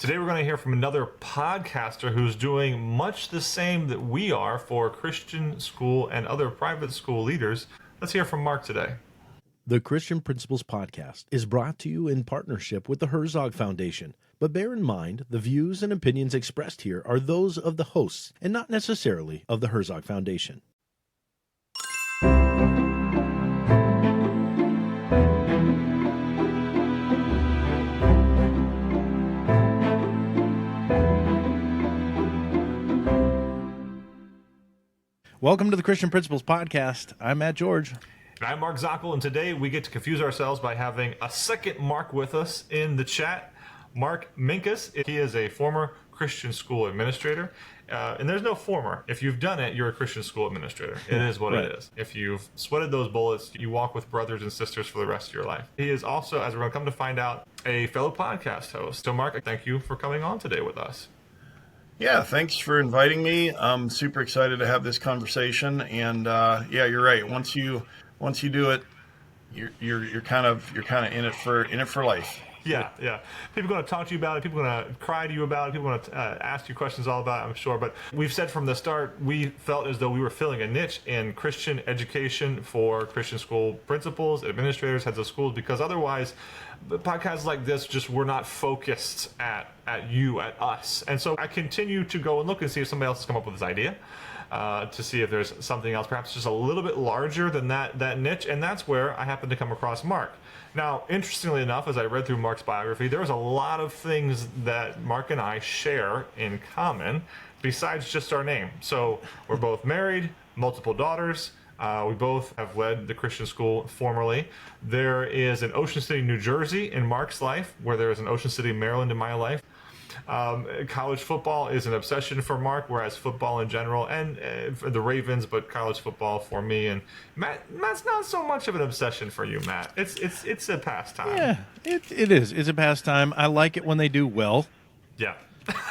Today we're going to hear from another podcaster who's doing much the same that we are for Christian school and other private school leaders. Let's hear from Mark today. The Christian Principles Podcast is brought to you in partnership with the Herzog Foundation. But bear in mind, the views and opinions expressed here are those of the hosts and not necessarily of the Herzog Foundation. Welcome to the Christian Principles Podcast. I'm Matt George. And I'm Mark Zockoll, and today we get to confuse ourselves by having a second Mark with us in the chat. Mark Minkus. He is a former Christian school administrator. And there's no former. If you've done it, you're a Christian school administrator. It is what it is. If you've sweated those bullets, you walk with brothers and sisters for the rest of your life. He is also, as we're going to come to find out, a fellow podcast host. So, Mark, thank you for coming on today with us. Yeah, thanks for inviting me. I'm super excited to have this conversation. And yeah, you're right. Once you do it, you're kind of in it for life. Yeah. People are going to talk to you about it. People are going to cry to you about it. People are going to ask you questions all about it, I'm sure. But we've said from the start, we felt as though we were filling a niche in Christian education for Christian school principals, administrators, heads of schools, because otherwise, podcasts like this just were not focused at us. And so I continue to go and look and see if somebody else has come up with this idea. To see if there's something else, perhaps just a little bit larger than that niche, and that's where I happened to come across Mark. Now, interestingly enough, as I read through Mark's biography, there was a lot of things that Mark and I share in common besides just our name. So we're both married, multiple daughters. We both have led the Christian school formerly. There is an Ocean City, New Jersey in Mark's life, where there is an Ocean City, Maryland in my life. College football is an obsession for Mark, whereas football in general, and for the Ravens, but college football for me. And Matt's not so much of an obsession for you, Matt. It's a pastime. Yeah, it is. It's a pastime. I like it when they do well. Yeah.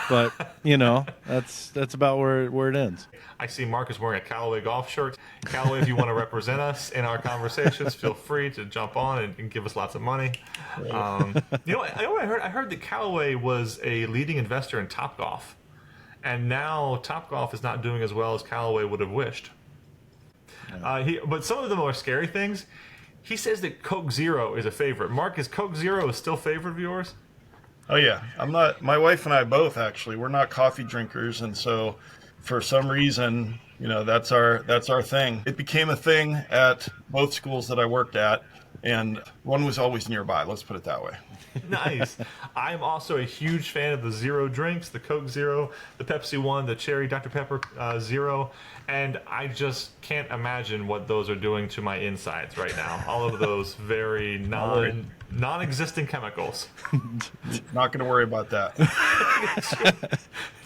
But, that's about where it ends. I see Mark is wearing a Callaway golf shirt. Callaway, if you want to represent us in our conversations, feel free to jump on and give us lots of money. I heard that Callaway was a leading investor in Topgolf, and now Topgolf is not doing as well as Callaway would have wished. But some of the more scary things, he says that Coke Zero is a favorite. Mark, is Coke Zero still a favorite of yours? Oh yeah, I'm not. My wife and I both actually. We're not coffee drinkers, and so for some reason, that's our thing. It became a thing at both schools that I worked at, and one was always nearby. Let's put it that way. Nice. I'm also a huge fan of the Zero drinks, the Coke Zero, the Pepsi One, the Cherry Dr. Pepper Zero, and I just can't imagine what those are doing to my insides right now. All of those very non-existent chemicals. Not going to worry about that.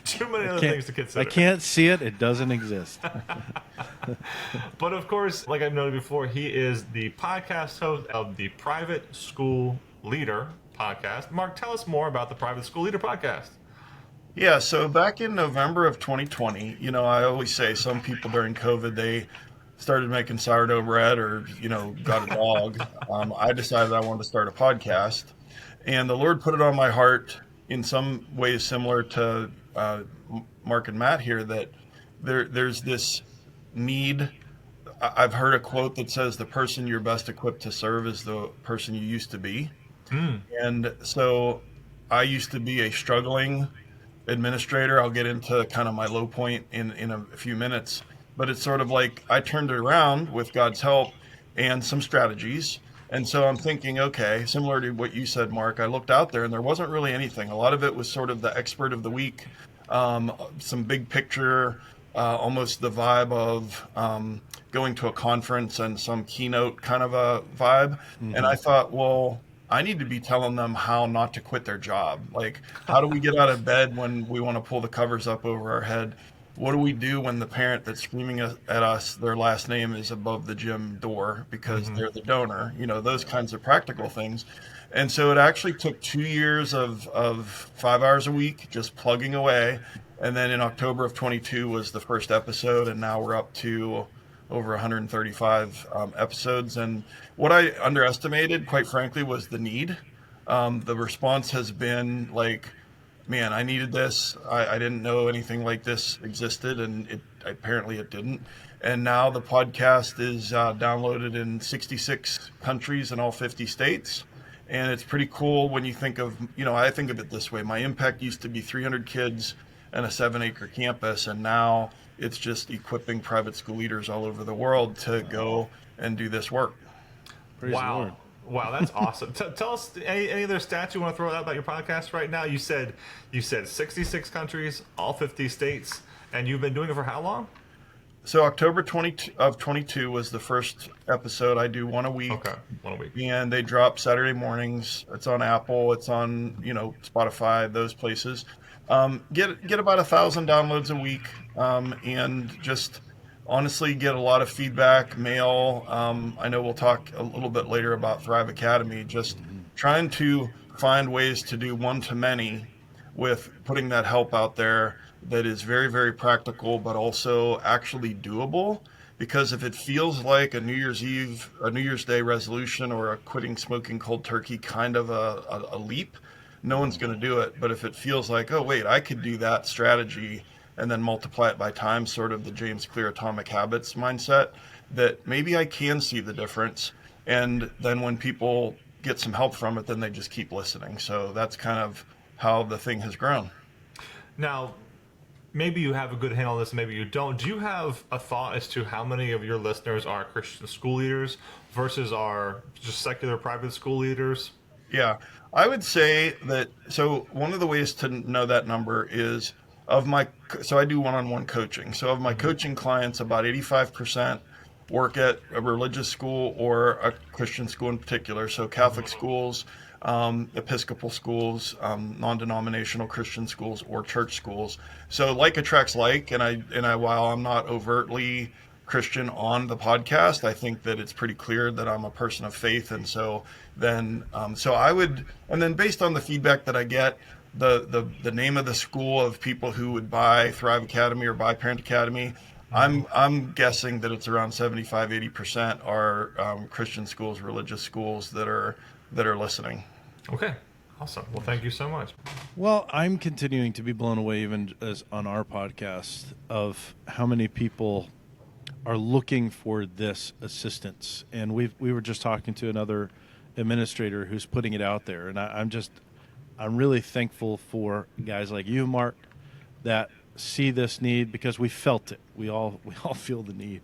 Too many other things to consider. I can't see it. It doesn't exist. But of course, like I've noted before, he is the podcast host of the Private School Leader podcast. Mark, tell us more about the Private School Leader podcast. Yeah, so back in November of 2020, I always say some people during COVID, they started making sourdough bread or, got a dog. I decided I wanted to start a podcast, and the Lord put it on my heart in some ways similar to Mark and Matt here, that there's this need. I've heard a quote that says the person you're best equipped to serve is the person you used to be. And so I used to be a struggling administrator. I'll get into kind of my low point in a few minutes, but it's sort of like I turned it around with God's help and some strategies. And so I'm thinking, okay, similar to what you said, Mark, I looked out there and there wasn't really anything. A lot of it was sort of the expert of the week, some big picture, almost the vibe of going to a conference and some keynote kind of a vibe. Mm-hmm. And I thought, well, I need to be telling them how not to quit their job. Like, how do we get out of bed when we want to pull the covers up over our head? What do we do when the parent that's screaming at us, their last name is above the gym door because they're the donor? Those kinds of practical things. And so it actually took 2 years of 5 hours a week, just plugging away. And then in October of 22 was the first episode, and now we're up to over 135 episodes. And what I underestimated, quite frankly, was the need. The response has been like man, I needed this. I didn't know anything like this existed, and apparently it didn't. And now the podcast is downloaded in 66 countries in all 50 states. And it's pretty cool when you think of, I think of it this way. My impact used to be 300 kids and a 7-acre campus, and now it's just equipping private school leaders all over the world to go and do this work. Praise the Lord. Wow, that's awesome. Tell us any other stats you want to throw out about your podcast right now. You said 66 countries, all 50 states, and you've been doing it for how long? So October 22 was the first episode. I do one a week. Okay, one a week. And they drop Saturday mornings. It's on Apple. It's on, Spotify, those places. Get about 1,000 downloads a week, and just honestly get a lot of feedback, mail. I know we'll talk a little bit later about Thrive Academy, just trying to find ways to do one-to-many with putting that help out there that is very, very practical, but also actually doable. Because if it feels like a New Year's Day resolution or a quitting smoking cold turkey kind of a leap, no one's going to do it. But if it feels like, oh, wait, I could do that strategy and then multiply it by time, sort of the James Clear Atomic Habits mindset, that maybe I can see the difference. And then when people get some help from it, then they just keep listening. So that's kind of how the thing has grown. Now, maybe you have a good handle on this, maybe you don't. Do you have a thought as to how many of your listeners are Christian school leaders versus are just secular private school leaders? Yeah, I would say that, so one of the ways to know that number is so I do one-on-one coaching. So of my coaching clients, about 85% work at a religious school or a Christian school in particular. So Catholic schools, Episcopal schools, non-denominational Christian schools, or church schools. So like attracts like, and I while I'm not overtly Christian on the podcast, I think that it's pretty clear that I'm a person of faith. And so then, and then based on the feedback that I get, the name of the school of people who would buy Thrive Academy or buy Parent Academy, I'm guessing that it's around 75-80% are Christian schools, religious schools that are listening. Okay, awesome. Well, thank you so much. Well, I'm continuing to be blown away, even as on our podcast, of how many people are looking for this assistance. And we were just talking to another administrator who's putting it out there, and I'm really thankful for guys like you, Mark, that see this need, because we felt it. We all feel the need,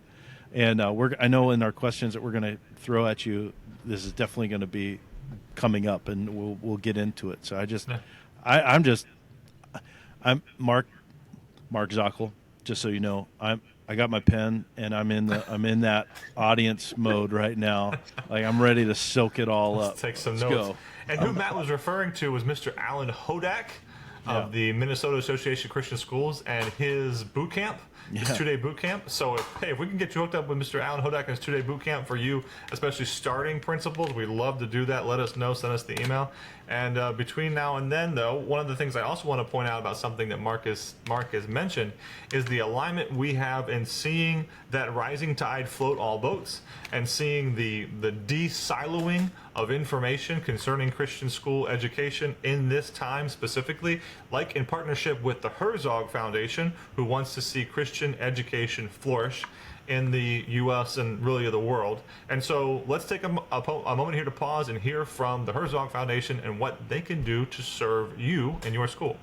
and I know in our questions that we're going to throw at you, this is definitely going to be coming up, and we'll get into it. So I'm Mark Zockoll. Just so you know, I got my pen and I'm in that audience mode right now. Like I'm ready to soak it all up. Let's take some Let's notes. go. And who Matt was referring to was Mr. Alan Hodak of the Minnesota Association of Christian Schools and his boot camp, his 2-day boot camp. So if we can get you hooked up with Mr. Alan Hodak and his 2-day boot camp for you, especially starting principles, we'd love to do that. Let us know. Send us the email. And between now and then, though, one of the things I also want to point out about something that Mark has mentioned is the alignment we have in seeing that rising tide float all boats and seeing the de-siloing of information concerning Christian school education in this time specifically, like in partnership with the Herzog Foundation, who wants to see Christian education flourish in the U.S. and really the world. And so let's take a moment here to pause and hear from the Herzog Foundation and what they can do to serve you and your school.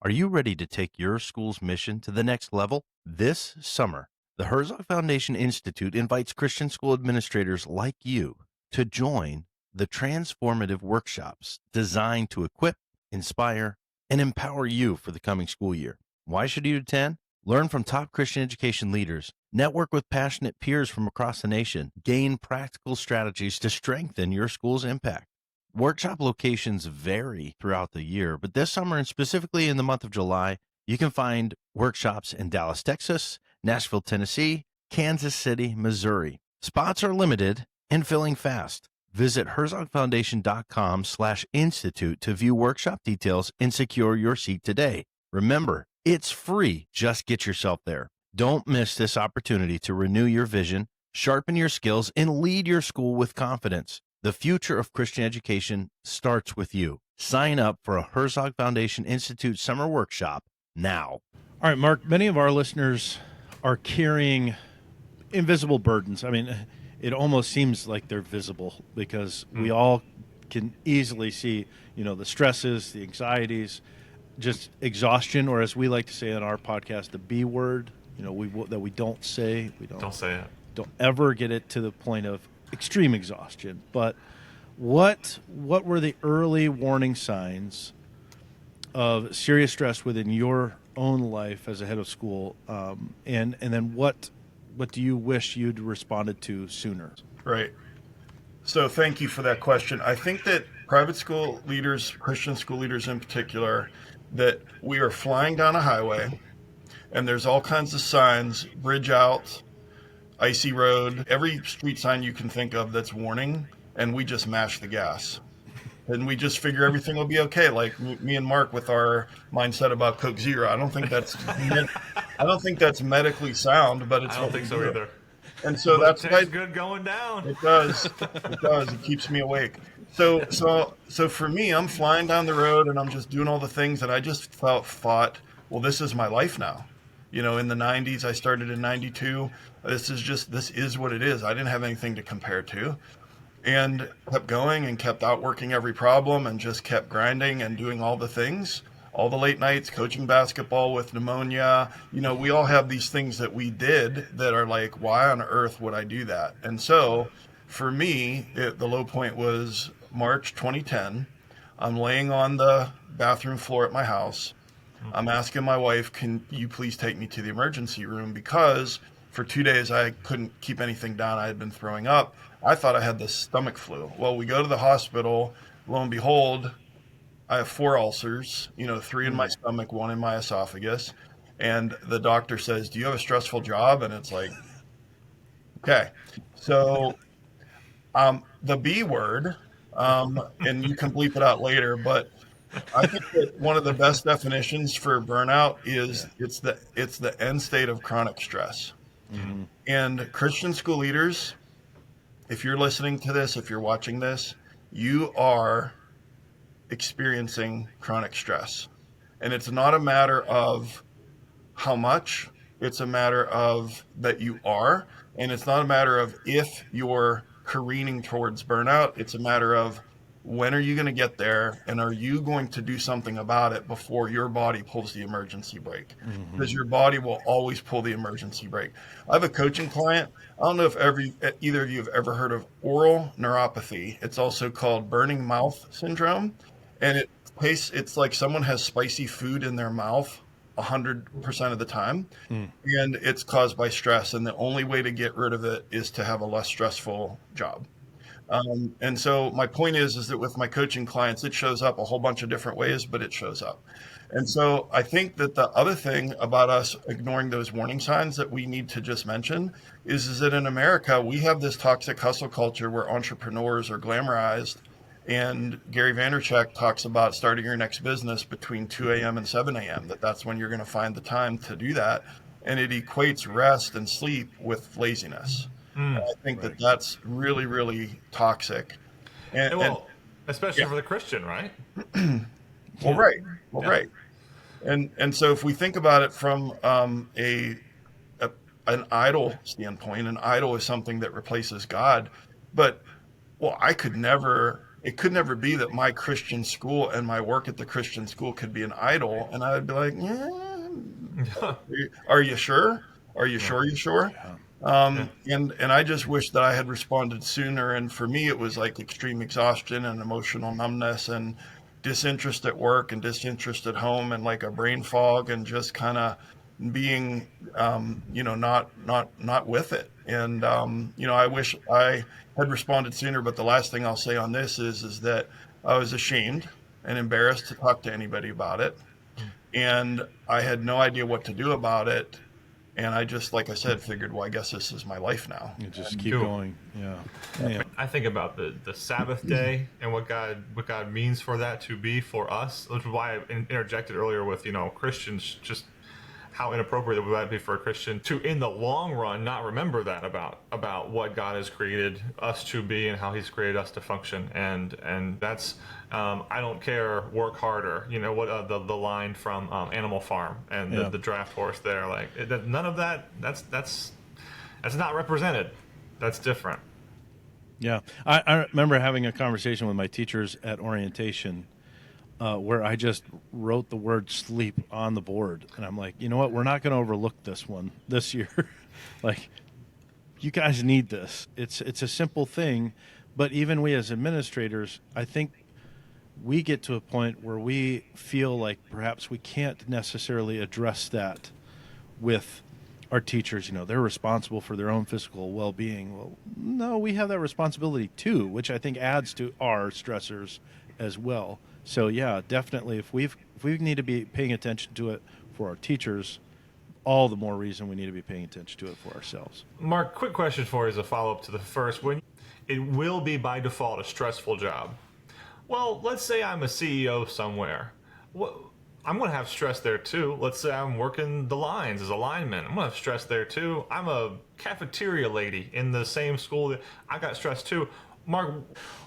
Are you ready to take your school's mission to the next level? This summer, the Herzog Foundation Institute invites Christian school administrators like you to join the transformative workshops designed to equip, inspire, and empower you for the coming school year. Why should you attend? Learn from top Christian education leaders, network with passionate peers from across the nation, gain practical strategies to strengthen your school's impact. Workshop locations vary throughout the year, but this summer and specifically in the month of July, you can find workshops in Dallas, Texas, Nashville, Tennessee, Kansas City, Missouri. Spots are limited and filling fast. Visit herzogfoundation.com/institute to view workshop details and secure your seat today. Remember, it's free. Just get yourself there. Don't miss this opportunity to renew your vision, sharpen your skills, and lead your school with confidence. The future of Christian education starts with you. Sign up for a Herzog Foundation Institute summer workshop now. All right, Mark, many of our listeners are carrying invisible burdens. I mean, it almost seems like they're visible because we all can easily see, the stresses, the anxieties, just exhaustion, or as we like to say on our podcast, the B word, that we don't say. We Don't say it. don't ever get it to the point of extreme exhaustion. But what were the early warning signs of serious stress within your own life as a head of school, and then what do you wish you'd responded to sooner? Right. So thank you for that question. I think that private school leaders, Christian school leaders in particular, that we are flying down a highway and there's all kinds of signs, bridge out, icy road, every street sign you can think of that's warning, and we just mash the gas. And we just figure everything will be okay. Like me and Mark with our mindset about Coke Zero. I don't think that's medically sound, but it's I don't think so either. And so But that's it why tastes good going down. it does. It does. It keeps me awake. So for me, I'm flying down the road and I'm just doing all the things that I just thought, well, this is my life now. In the 90s, I started in 92. This is what it is. I didn't have anything to compare to. And kept going and kept outworking every problem and just kept grinding and doing all the things, all the late nights, coaching basketball with pneumonia. We all have these things that we did that are like, why on earth would I do that? And so for me, the low point was March 2010. I'm laying on the bathroom floor at my house. I'm asking my wife, can you please take me to the emergency room? Because for 2 days, I couldn't keep anything down. I had been throwing up. I thought I had the stomach flu. Well, we go to the hospital. Lo and behold, I have 4 ulcers, 3 in my stomach, 1 in my esophagus. And the doctor says, do you have a stressful job? And it's like, okay. So the B word, and you can bleep it out later, but I think that one of the best definitions for burnout is it's the end state of chronic stress. Mm-hmm. And Christian school leaders, if you're listening to this, if you're watching this, you are experiencing chronic stress. And it's not a matter of how much, it's a matter of that you are. And it's not a matter of if you're careening towards burnout, it's a matter of when are you going to get there, and are you going to do something about it before your body pulls the emergency brake? Mm-hmm. Because your body will always pull the emergency brake. I have a coaching client. I don't know if either of you have ever heard of oral neuropathy. It's also called burning mouth syndrome. And it's like someone has spicy food in their mouth 100% of the time. And it's caused by stress. And the only way to get rid of it is to have a less stressful job. And so my point is that with my coaching clients, it shows up a whole bunch of different ways, but it shows up. And so I think that the other thing about us ignoring those warning signs that we need to just mention is that in America, we have this toxic hustle culture where entrepreneurs are glamorized. And Gary Vaynerchuk talks about starting your next business between 2 a.m. and 7 a.m., that's when you're going to find the time to do that. And it equates rest and sleep with laziness. I think that that's really, really toxic. Especially for the Christian, right? Right. And so if we think about it from an idol standpoint, an idol is something that replaces God. But, it could never be that my Christian school and my work at the Christian school could be an idol. And I would be like, are you sure? Are you sure you're sure? And I just wish that I had responded sooner. And for me, it was like extreme exhaustion and emotional numbness and disinterest at work and disinterest at home and like a brain fog and just kind of being, not with it. And, I wish I had responded sooner. But the last thing I'll say on this is that I was ashamed and embarrassed to talk to anybody about it. And I had no idea what to do about it. And I just, like I said, figured, I guess this is my life now. You just keep going. Yeah. I think about the Sabbath day and what God means for that to be for us. Which is why I interjected earlier with, Christians, just how inappropriate it would be for a Christian to, in the long run, not remember that about what God has created us to be and how He's created us to function. And that's I don't care, work harder. You know what the line from Animal Farm and the draft horse there. Like none of that. That's not represented. That's different. Yeah, I remember having a conversation with my teachers at orientation where I just wrote the word sleep on the board. And I'm like, you know what? We're not going to overlook this one this year. Like, you guys need this. It's a simple thing. But even we as administrators, I think we get to a point where we feel like perhaps we can't necessarily address that with our teachers. You know, they're responsible for their own physical well-being. Well, no, we have that responsibility too, which I think adds to our stressors as well. So yeah, definitely if we need to be paying attention to it for our teachers, all the more reason we need to be paying attention to it for ourselves. Mark, quick question for you as a follow-up to the first. When it will be by default a stressful job. Well, let's say I'm a CEO somewhere. I'm going to have stress there too. Let's say I'm working the lines as a lineman. I'm going to have stress there too. I'm a cafeteria lady in the same school. I got stress too. Mark,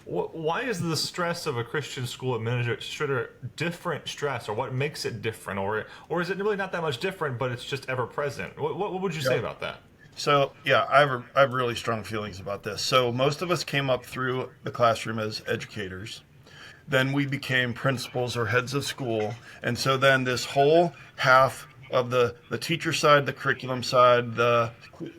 why is the stress of a Christian school administrator different stress, or what makes it different, or is it really not that much different, but it's just ever present? What would you say about that? So yeah, I have really strong feelings about this. So most of us came up through the classroom as educators. Then we became principals or heads of school. And so then this whole half of the teacher side, the curriculum side, the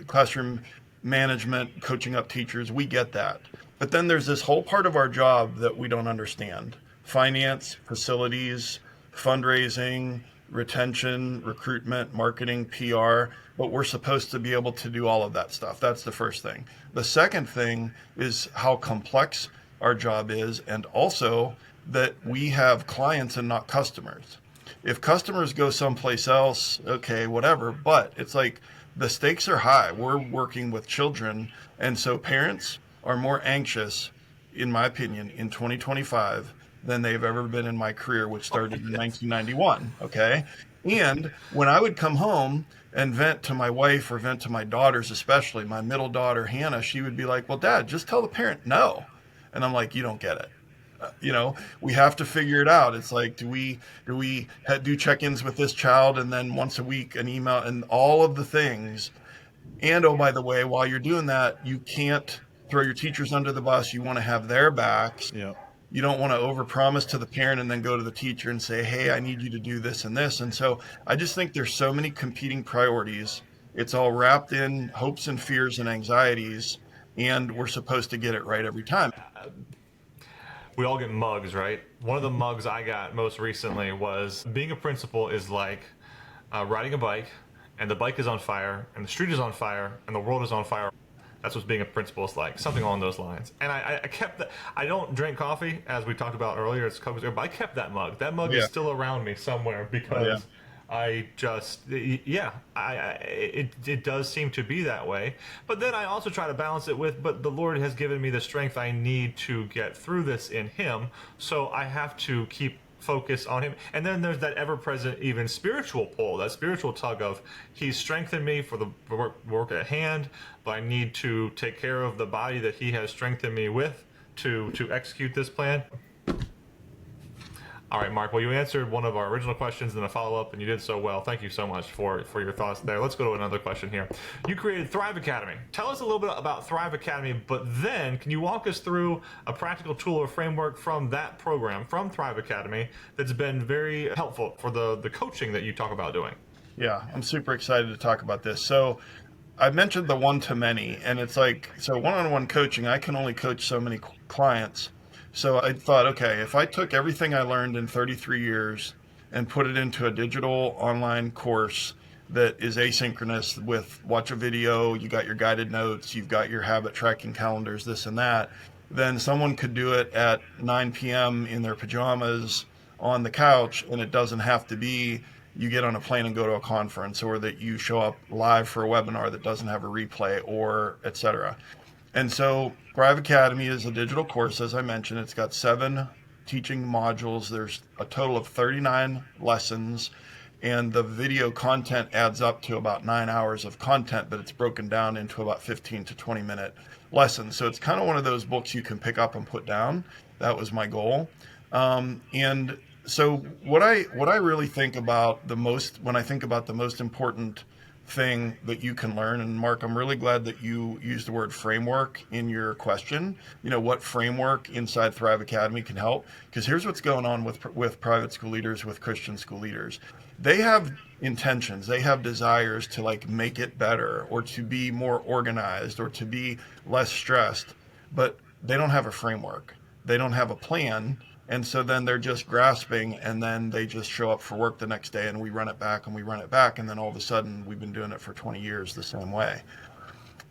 classroom management, coaching up teachers, we get that. But then there's this whole part of our job that we don't understand. Finance, facilities, fundraising, retention, recruitment, marketing, PR. But we're supposed to be able to do all of that stuff. That's the first thing. The second thing is how complex our job is, and also that we have clients and not customers. If customers go someplace else, okay, whatever, but it's like the stakes are high. We're working with children, and so parents are more anxious, in my opinion, in 2025 than they've ever been in my career, which started in 1991, okay? And when I would come home and vent to my wife or vent to my daughters, especially my middle daughter, Hannah, she would be like, well, Dad, just tell the parent no. And I'm like, you don't get it. We have to figure it out. It's like, do we do check-ins with this child, and then once a week an email and all of the things. And oh, by the way, while you're doing that, you can't throw your teachers under the bus. You want to have their backs. Yeah. You don't want to overpromise to the parent and then go to the teacher and say, hey, I need you to do this and this. And so I just think there's so many competing priorities. It's all wrapped in hopes and fears and anxieties, and we're supposed to get it right every time. We all get mugs, right? One of the mugs I got most recently was being a principal is like riding a bike, and the bike is on fire, and the street is on fire, and the world is on fire. That's what being a principal is like, something along those lines. And I kept that. I don't drink coffee, as we talked about earlier. It's Coke, but I kept that mug. That mug is still around me somewhere because I just, it does seem to be that way. But then I also try to balance it with, but the Lord has given me the strength I need to get through this in Him. So I have to keep focus on Him. And then there's that ever-present, even spiritual pull, that spiritual tug of He's strengthened me for the work at hand, but I need to take care of the body that He has strengthened me with to execute this plan. All right, Mark, well, you answered one of our original questions and a follow-up, and you did so well. Thank you so much for your thoughts there. Let's go to another question here. You created Thrive Academy. Tell us a little bit about Thrive Academy, but then can you walk us through a practical tool or framework from that program, from Thrive Academy, that's been very helpful for the coaching that you talk about doing? Yeah, I'm super excited to talk about this. So I mentioned the one-to-many, and it's like, so one-on-one coaching, I can only coach so many clients. So I thought, okay, if I took everything I learned in 33 years and put it into a digital online course that is asynchronous with watch a video, you got your guided notes, you've got your habit tracking calendars, this and that, then someone could do it at 9 p.m. in their pajamas on the couch, and it doesn't have to be you get on a plane and go to a conference, or that you show up live for a webinar that doesn't have a replay, or et cetera. And so Thrive Academy is a digital course, as I mentioned. It's got 7 teaching modules. There's a total of 39 lessons. and the video content adds up to about 9 hours of content, but it's broken down into about 15 to 20 minute lessons. So it's kind of one of those books you can pick up and put down. That was my goal. And so what I really think about the most, when I think about the most important thing that you can learn, and Mark, I'm really glad that you used the word framework in your question. What framework inside Thrive Academy can help? Because here's what's going on with private school leaders, with Christian school leaders. They have intentions, they have desires to like make it better, or to be more organized, or to be less stressed, but they don't have a framework. They don't have a plan. And so then they're just grasping, and then they just show up for work the next day, and we run it back and we run it back. And then all of a sudden we've been doing it for 20 years the same way.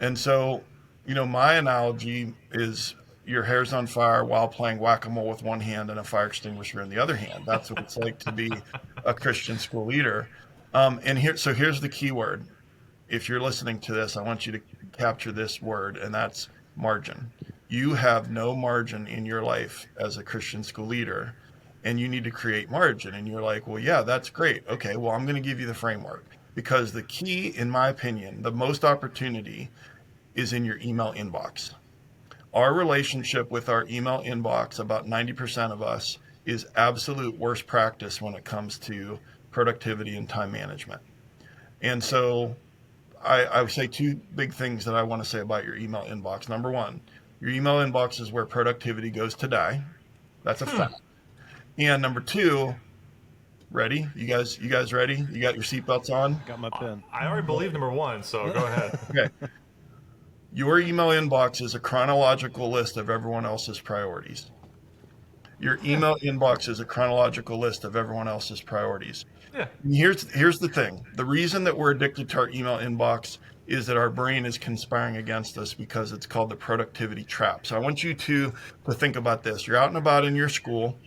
And so, my analogy is your hair's on fire while playing whack-a-mole with one hand and a fire extinguisher in the other hand. That's what it's like to be a Christian school leader. So here's the key word. If you're listening to this, I want you to capture this word, and that's margin. You have no margin in your life as a Christian school leader, and you need to create margin. And you're like, well, yeah, that's great. Okay, well, I'm going to give you the framework, because the key, in my opinion, the most opportunity is in your email inbox. Our relationship with our email inbox, about 90% of us, is absolute worst practice when it comes to productivity and time management. And so I would say two big things that I want to say about your email inbox. Number one, your email inbox is where productivity goes to die. That's a fact. And number two, ready? You guys ready? You got your seatbelts on? Got my pen. I already believe number one, so go ahead. Okay. Your email inbox is a chronological list of everyone else's priorities. Your email inbox is a chronological list of everyone else's priorities. Yeah. Here's the thing. The reason that we're addicted to our email inbox is that our brain is conspiring against us, because it's called the productivity trap. So I want you to think about this. You're out and about in your school.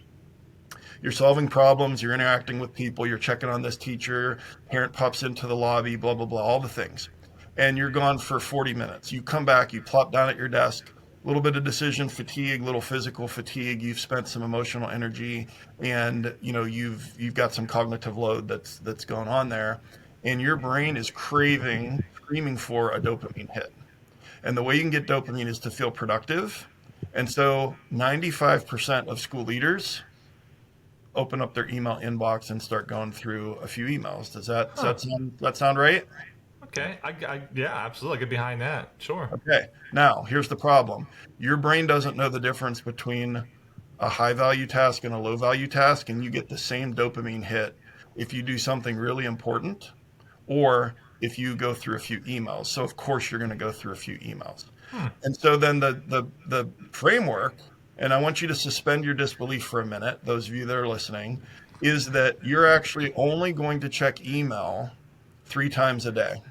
You're solving problems. You're interacting with people. You're checking on this teacher. Parent pops into the lobby, blah, blah, blah, all the things. And you're gone for 40 minutes. You come back, you plop down at your desk, a little bit of decision fatigue, little physical fatigue. You've spent some emotional energy, and you've got some cognitive load that's going on there. And your brain is screaming for a dopamine hit. And the way you can get dopamine is to feel productive. And so 95% of school leaders open up their email inbox and start going through a few emails. Does that sound right? Okay. Yeah, absolutely. I get behind that. Sure. Okay. Now, here's the problem. Your brain doesn't know the difference between a high value task and a low value task, and you get the same dopamine hit if you do something really important or if you go through a few emails. So of course you're going to go through a few emails. And so then the framework, and I want you to suspend your disbelief for a minute, those of you that are listening, is that you're actually only going to check email 3 times a day.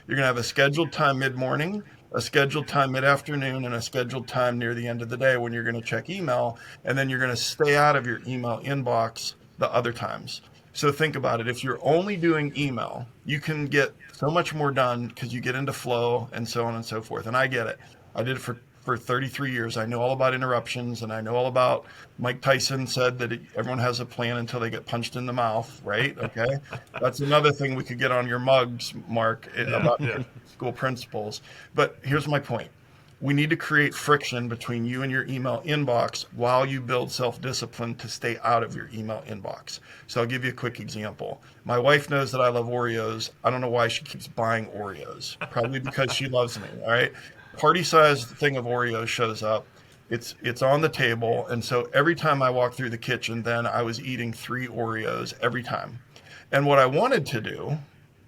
You're going to have a scheduled time mid-morning, a scheduled time mid-afternoon, and a scheduled time near the end of the day when you're going to check email, and then you're going to stay out of your email inbox the other times. So think about it. If you're only doing email, you can get so much more done because you get into flow and so on and so forth. And I get it. I did it for 33 years. I know all about interruptions, and I know all about Mike Tyson said that everyone has a plan until they get punched in the mouth, right? Okay. That's another thing we could get on your mugs, Mark, about school principles. But here's my point. We need to create friction between you and your email inbox while you build self-discipline to stay out of your email inbox. So I'll give you a quick example. My wife knows that I love Oreos. I don't know why she keeps buying Oreos. Probably because she loves me, all right? Party-sized thing of Oreos shows up. It's on the table, and so every time I walk through the kitchen, then I was eating 3 Oreos every time. And what I wanted to do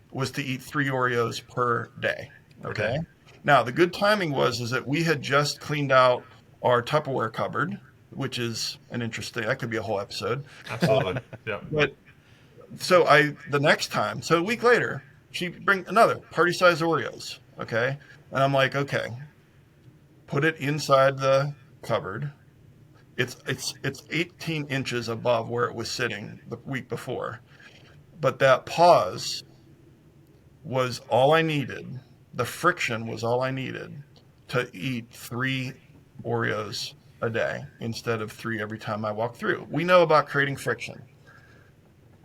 was to eat 3 Oreos per day, okay? Now, the good timing is that we had just cleaned out our Tupperware cupboard, which is that could be a whole episode. Absolutely. Yeah. But so the next time, so a week later, she bring another party-sized Oreos, okay? And I'm like, okay, put it inside the cupboard. It's 18 inches above where it was sitting the week before. But that pause was all I needed. The friction was all I needed to eat 3 Oreos a day instead of 3 every time I walk through. We know about creating friction.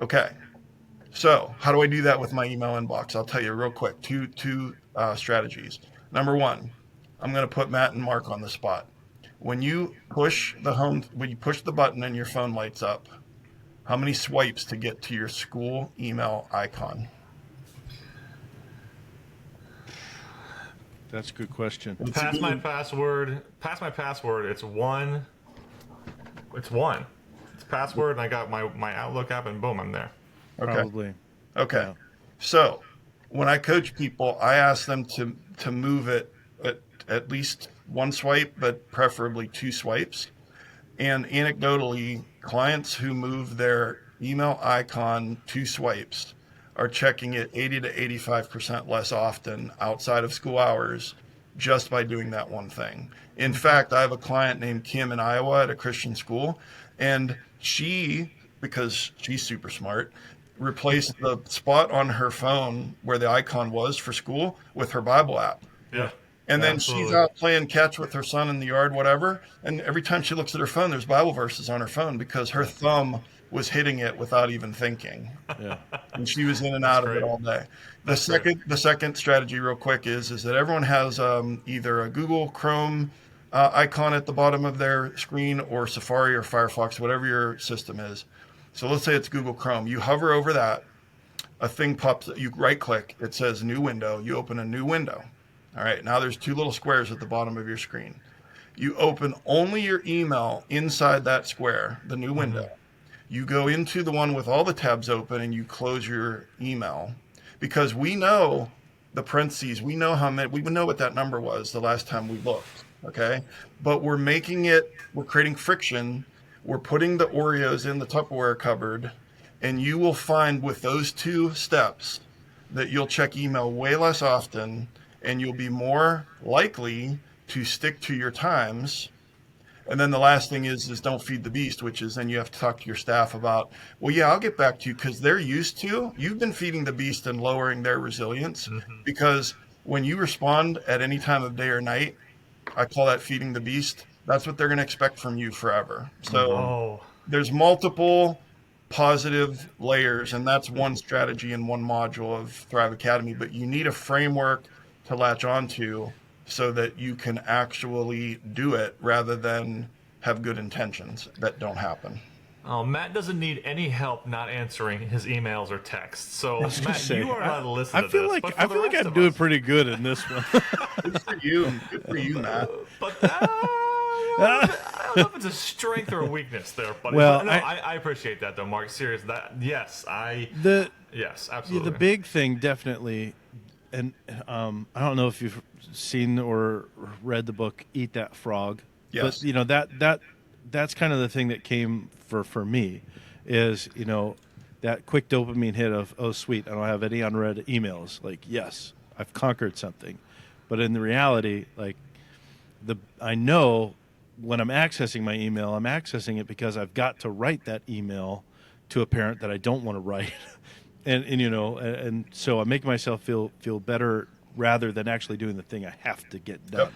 Okay. So how do I do that with my email inbox? I'll tell you real quick. Two strategies. Number one, I'm going to put Matt and Mark on the spot. When you push the button and your phone lights up, how many swipes to get to your school email icon? That's a good question. Pass my password. It's one. It's password, and I got my Outlook app, and boom, I'm there. Okay. Probably. Okay. Yeah. So when I coach people, I ask them to move it at least one swipe, but preferably two swipes. And anecdotally, clients who move their email icon two swipes are checking it 80 to 85% less often outside of school hours just by doing that one thing. In fact, I have a client named Kim in Iowa at a Christian school, and she, because she's super smart, replaced the spot on her phone where the icon was for school with her Bible app. Yeah. And then Absolutely. she's out playing catch with her son in the yard, whatever. And every time she looks at her phone, there's Bible verses on her phone because her thumb was hitting it without even thinking. Yeah. And she was in and out of it great. all day. The second strategy, real quick, is that everyone has either a Google Chrome icon at the bottom of their screen, or Safari or Firefox, whatever your system is. So let's say it's Google Chrome. You hover over that, a thing pops. You right click. It says New Window. You open a new window. All right, now there's two little squares at the bottom of your screen. You open only your email inside that square, the new window. You go into the one with all the tabs open and you close your email, because we know the parentheses, we know how many, we know what that number was the last time we looked, okay? But we're creating friction. We're putting the Oreos in the Tupperware cupboard, and you will find with those two steps that you'll check email way less often, and you'll be more likely to stick to your times. And then the last thing is don't feed the beast, which is then you have to talk to your staff about, well, yeah, I'll get back to you, because you've been feeding the beast and lowering their resilience. Because when you respond at any time of day or night, I call that feeding the beast. That's what they're going to expect from you forever. So there's multiple positive layers, and that's one strategy in one module of Thrive Academy. But you need a framework to latch onto so that you can actually do it rather than have good intentions that don't happen. Oh, Matt doesn't need any help not answering his emails or texts. So, was gonna Matt, say, you are allowed to listen I to feel this. like but for I the feel like rest I'm of doing us- pretty good in this one. Good for you. Good for you, Matt. But I don't know if it's a strength or a weakness there, buddy. Well, But no, I appreciate that though, Mark. Serious. Yes, absolutely. The big thing definitely, and I don't know if you've seen or read the book Eat That Frog. Yes. But that's kind of the thing that came for me is, that quick dopamine hit of, oh sweet, I don't have any unread emails. Like, yes, I've conquered something. But in the reality, like I know when I'm accessing my email, I'm accessing it because I've got to write that email to a parent that I don't want to write. and so I make myself feel better rather than actually doing the thing I have to get done.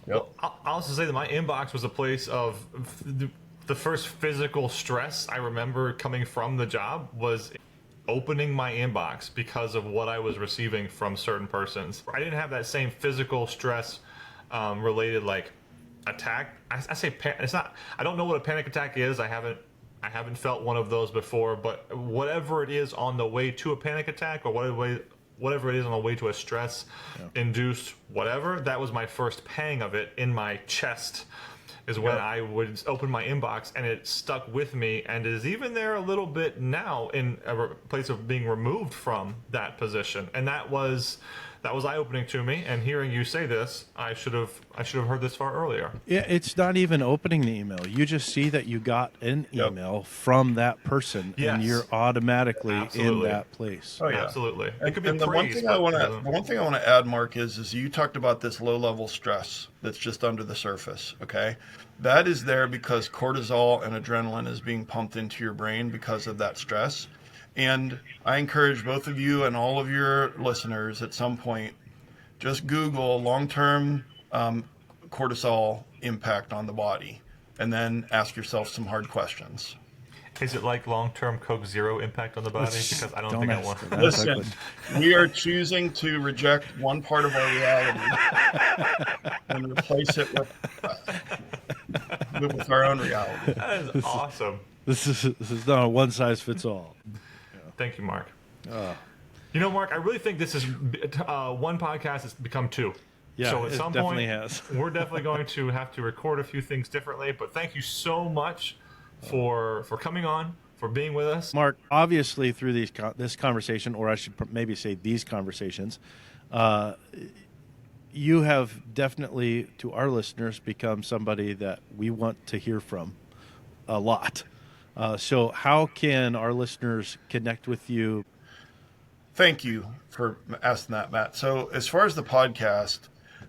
Yep. I'll also say that my inbox was a place of the first physical stress I remember coming from the job was opening my inbox because of what I was receiving from certain persons. I didn't have that same physical stress related like attack. I say it's not. I don't know what a panic attack is. I haven't felt one of those before. But whatever it is on the way to a panic attack, or whatever it is on the way to a stress-induced whatever, that was my first pang of it in my chest, is when I would open my inbox, and it stuck with me and is even there a little bit now in a place of being removed from that position. And that was eye-opening to me. And hearing you say this, I should have heard this far earlier. Yeah, it's not even opening the email. You just see that you got an email from that person, Yes. and you're automatically Absolutely. in that place. Oh, yeah. Absolutely. And, It could be and the praise, one thing I want to add, Mark, is you talked about this low-level stress that's just under the surface, okay? That is there because cortisol and adrenaline is being pumped into your brain because of that stress. And I encourage both of you and all of your listeners at some point, just Google long-term cortisol impact on the body, and then ask yourself some hard questions. Is it like long-term Coke Zero impact on the body? Because I don't think I want. Listen, we are choosing to reject one part of our reality and replace it with our own reality. That is awesome. This is not a one size fits all. Thank you, Mark. You know, Mark, I really think this is one podcast has become two. Yeah, so at it some definitely point, has. We're definitely going to have to record a few things differently. But thank you so much for coming on, for being with us. Mark, obviously through this conversation, or I should maybe say these conversations, you have definitely, to our listeners, become somebody that we want to hear from a lot. So how can our listeners connect with you? Thank you for asking that, Matt. So as far as the podcast,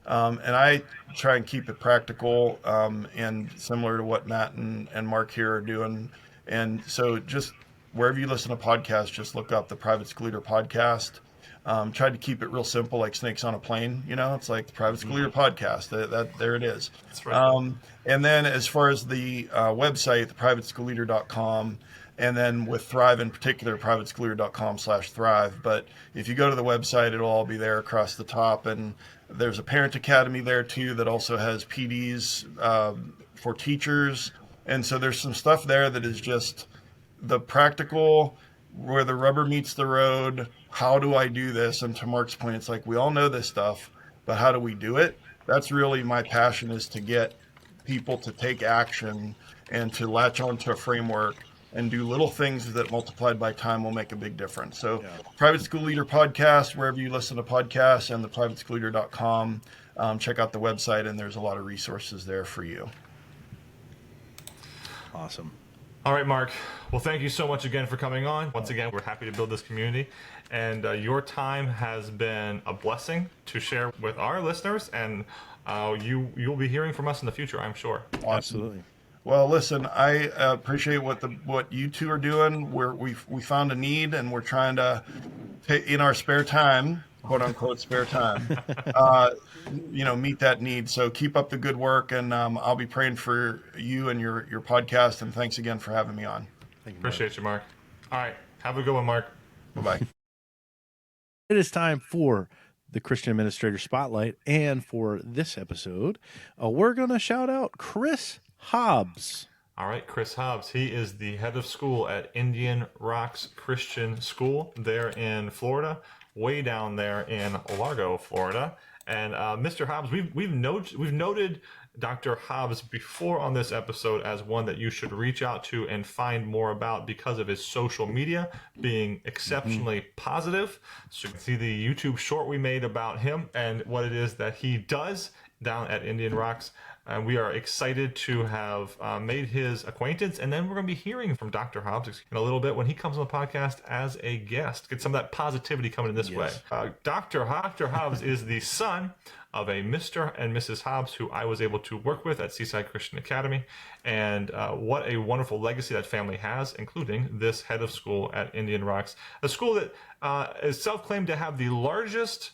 and I try and keep it practical and similar to what Matt and Mark here are doing. And so just wherever you listen to podcasts, just look up the Private School Leader podcast. Tried to keep it real simple, like snakes on a plane. You know, it's like the Private School Leader podcast. That there it is. That's right. And then as far as the website, theprivateschoolleader.com, and then with Thrive in particular, privateschoolleader.com/thrive. But if you go to the website, it'll all be there across the top. And there's a parent academy there too that also has PDs for teachers. And so there's some stuff there that is just the practical, where the rubber meets the road. How do I do this? And to Mark's point, it's like, we all know this stuff, but how do we do it? That's really my passion, is to get people to take action and to latch onto a framework and do little things that multiplied by time will make a big difference. So Private School Leader podcast, wherever you listen to podcasts, and the privateschoolleader.com. Check out the website, and there's a lot of resources there for you. Awesome. All right, Mark. Well, thank you so much again for coming on. Once again, we're happy to build this community. And your time has been a blessing to share with our listeners. And you'll be hearing from us in the future, I'm sure. Awesome. Absolutely. Well, listen, I appreciate what you two are doing. We found a need, and we're trying to, in our spare time, quote unquote spare time, meet that need. So keep up the good work, and I'll be praying for you and your podcast. And thanks again for having me on. Thank you, Mark. Appreciate you, Mark. All right. Have a good one, Mark. Bye-bye. It is time for the Christian Administrator Spotlight. And for this episode, we're going to shout out Chris Hobbs. All right, Chris Hobbs. He is the head of school at Indian Rocks Christian School there in Florida, way down there in Largo, Florida. And Mr. Hobbs, we've noted Dr. Hobbs before on this episode as one that you should reach out to and find more about because of his social media being exceptionally positive. So you can see the YouTube short we made about him and what it is that he does down at Indian Rocks. And we are excited to have made his acquaintance. And then we're going to be hearing from Dr. Hobbs in a little bit when he comes on the podcast as a guest. Get some of that positivity coming in this way. Dr. Hobbs is the son of a Mr. and Mrs. Hobbs who I was able to work with at Seaside Christian Academy. And what a wonderful legacy that family has, including this head of school at Indian Rocks, a school that is self-claimed to have the largest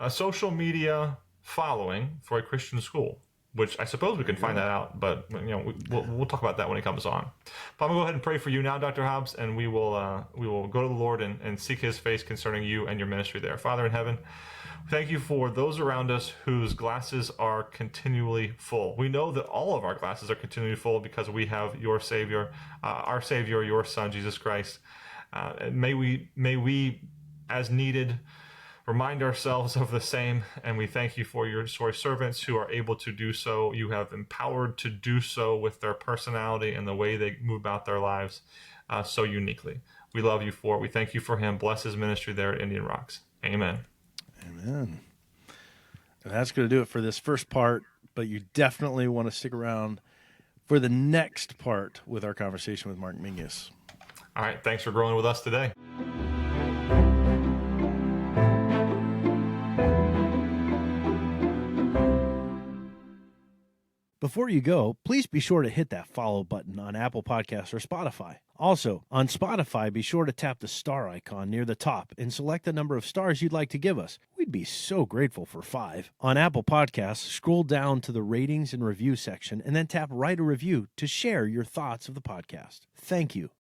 social media following for a Christian school, which I suppose we can find that out, but we'll talk about that when it comes on. But I'm gonna go ahead and pray for you now, Dr. Hobbs, and we will go to the Lord and seek His face concerning you and your ministry there. Father in heaven, thank you for those around us whose glasses are continually full. We know that all of our glasses are continually full because we have your Savior, our Savior, your Son, Jesus Christ. May we, as needed, remind ourselves of the same, and we thank you for your servants who are able to do so. You have empowered to do so with their personality and the way they move about their lives so uniquely. We love you for it. We thank you for him. Bless his ministry there at Indian Rocks. Amen. Amen. And that's going to do it for this first part, but you definitely want to stick around for the next part with our conversation with Mark Minkus. All right. Thanks for growing with us today. Before you go, please be sure to hit that follow button on Apple Podcasts or Spotify. Also, on Spotify, be sure to tap the star icon near the top and select the number of stars you'd like to give us. We'd be so grateful for 5. On Apple Podcasts, scroll down to the ratings and review section and then tap write a review to share your thoughts of the podcast. Thank you.